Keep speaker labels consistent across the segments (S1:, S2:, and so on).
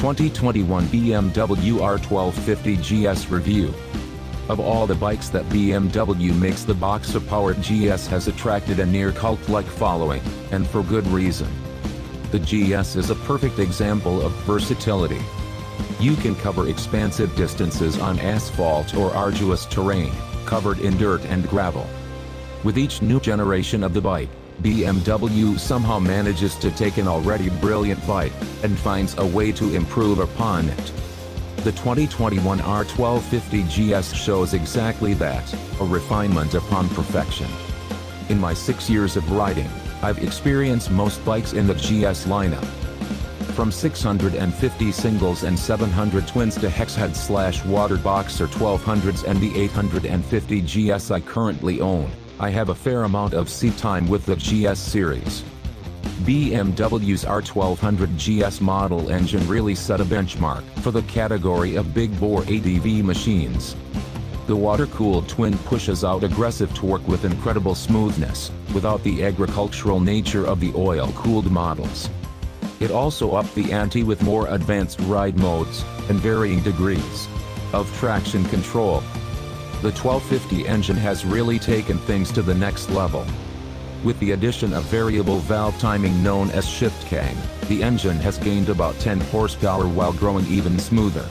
S1: 2021 BMW R 1250 GS Review. Of all the bikes that BMW makes, the Boxer-powered GS has attracted a near cult-like following, and for good reason. The GS is a perfect example of versatility. You can cover expansive distances on asphalt or arduous terrain, covered in dirt and gravel. With each new generation of the bike, BMW somehow manages to take an already brilliant bike and finds a way to improve upon it. The 2021 R 1250 GS shows exactly that, a refinement upon perfection. In my 6 years of riding, I've experienced most bikes in the GS lineup. From 650 singles and 700 twins to Hexhead/Water Boxer 1200s and the 850 GS I currently own, I have a fair amount of seat time with the GS series. BMW's R 1200 GS model engine really set a benchmark for the category of big-bore ADV machines. The water-cooled twin pushes out aggressive torque with incredible smoothness, without the agricultural nature of the oil-cooled models. It also upped the ante with more advanced ride modes, and varying degrees of traction control. The 1250 engine has really taken things to the next level. With the addition of variable valve timing known as shift cam, the engine has gained about 10 horsepower while growing even smoother.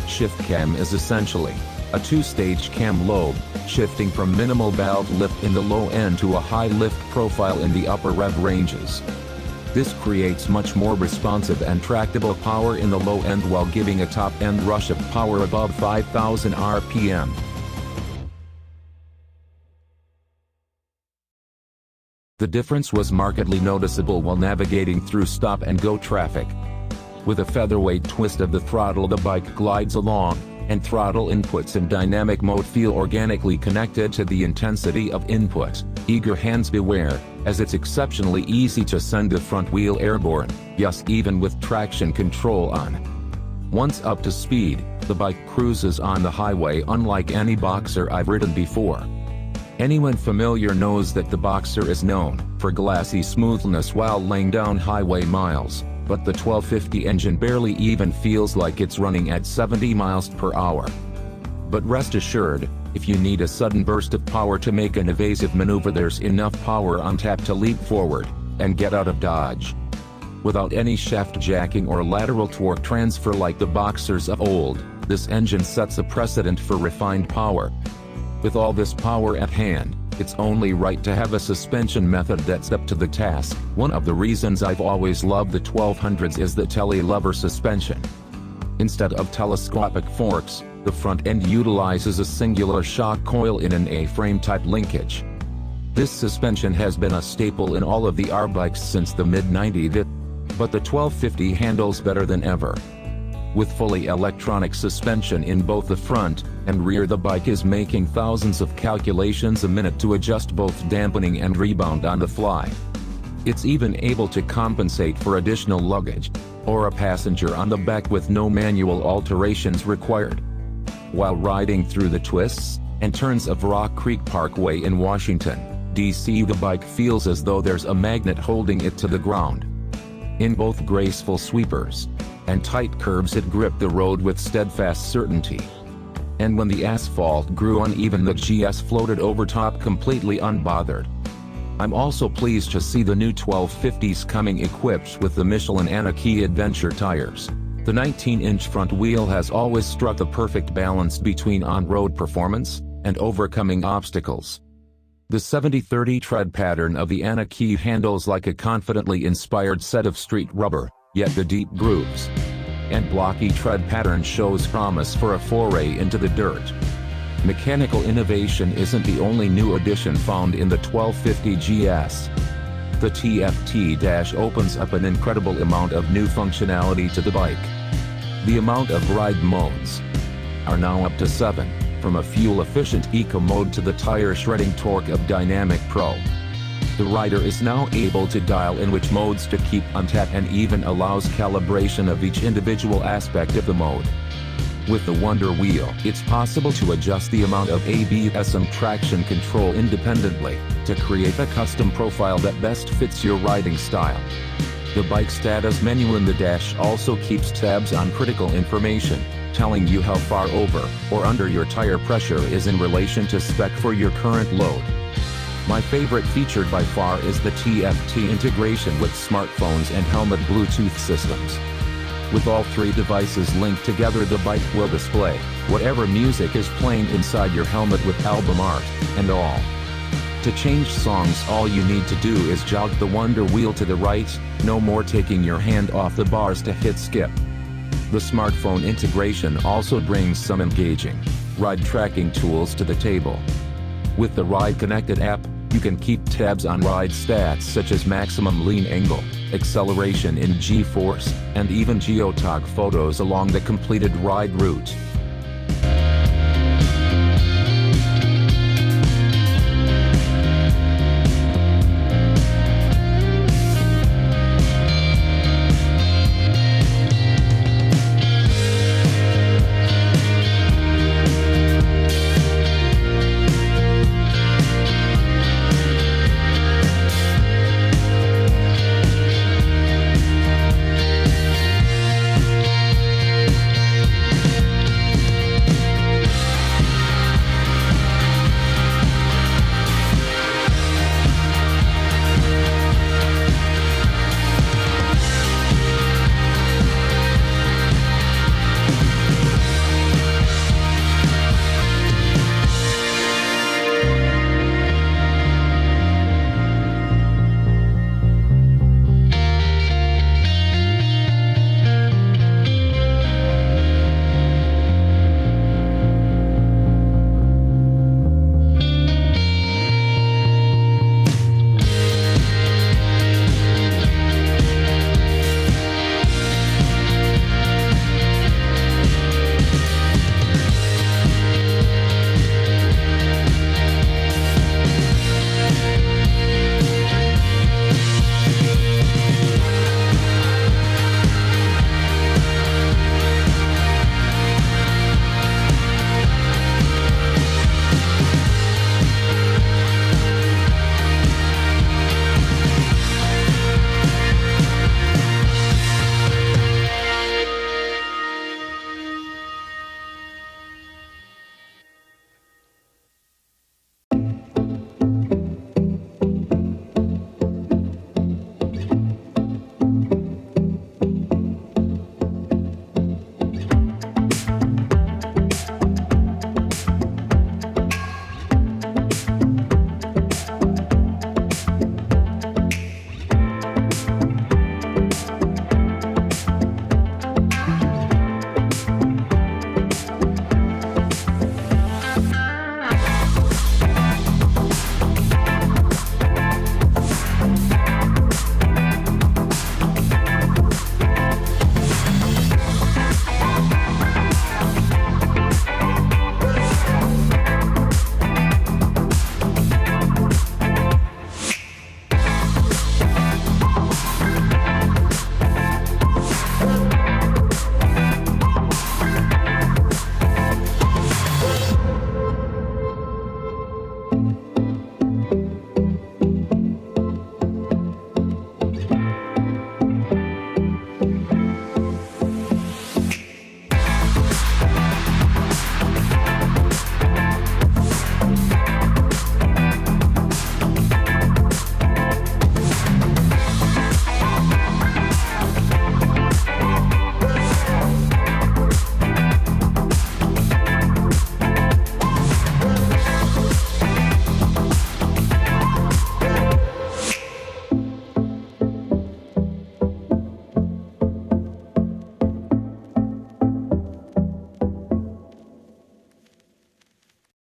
S1: Shift cam is essentially a two-stage cam lobe, shifting from minimal valve lift in the low end to a high lift profile in the upper rev ranges. This creates much more responsive and tractable power in the low end while giving a top-end rush of power above 5,000 RPM. The difference was markedly noticeable while navigating through stop-and-go traffic. With a featherweight twist of the throttle, the bike glides along, and throttle inputs in dynamic mode feel organically connected to the intensity of input. Eager hands beware, as it's exceptionally easy to send the front wheel airborne, yes, even with traction control on. Once up to speed, the bike cruises on the highway unlike any Boxer I've ridden before. Anyone familiar knows that the Boxer is known for glassy smoothness while laying down highway miles, but the 1250 engine barely even feels like it's running at 70 miles per hour. But rest assured, if you need a sudden burst of power to make an evasive maneuver, there's enough power on tap to leap forward and get out of dodge. Without any shaft jacking or lateral torque transfer like the Boxers of old, this engine sets a precedent for refined power. With all this power at hand, it's only right to have a suspension method that's up to the task. One of the reasons I've always loved the 1200s is the tele-lever suspension. Instead of telescopic forks, the front end utilizes a singular shock coil in an A-frame type linkage. This suspension has been a staple in all of the R bikes since the mid-90s, but the 1250 handles better than ever. With fully electronic suspension in both the front and rear, the bike is making thousands of calculations a minute to adjust both dampening and rebound on the fly. It's even able to compensate for additional luggage or a passenger on the back with no manual alterations required. While riding through the twists and turns of Rock Creek Parkway in Washington, D.C., the bike feels as though there's a magnet holding it to the ground. In both graceful sweepers and tight curves, it gripped the road with steadfast certainty. And when the asphalt grew uneven, the GS floated over top completely unbothered. I'm also pleased to see the new 1250s coming equipped with the Michelin Anarchy Adventure tires. The 19-inch front wheel has always struck the perfect balance between on-road performance and overcoming obstacles. The 70/30 tread pattern of the Anarchy handles like a confidently inspired set of street rubber, yet the deep grooves and blocky tread pattern shows promise for a foray into the dirt. Mechanical innovation isn't the only new addition found in the 1250 GS. The TFT dash opens up an incredible amount of new functionality to the bike. The amount of ride modes are now up to 7, from a fuel-efficient eco mode to the tire-shredding torque of Dynamic Pro. The rider is now able to dial in which modes to keep on tap and even allows calibration of each individual aspect of the mode. With the Wonder Wheel, it's possible to adjust the amount of ABS and traction control independently, to create a custom profile that best fits your riding style. The bike status menu in the dash also keeps tabs on critical information, telling you how far over or under your tire pressure is in relation to spec for your current load. My favorite feature by far is the TFT integration with smartphones and helmet Bluetooth systems. With all three devices linked together, the bike will display whatever music is playing inside your helmet with album art and all. To change songs, all you need to do is jog the wonder wheel to the right, no more taking your hand off the bars to hit skip. The smartphone integration also brings some engaging ride tracking tools to the table. With the Ride Connected app, you can keep tabs on ride stats such as maximum lean angle, acceleration in G-force, and even geotag photos along the completed ride route.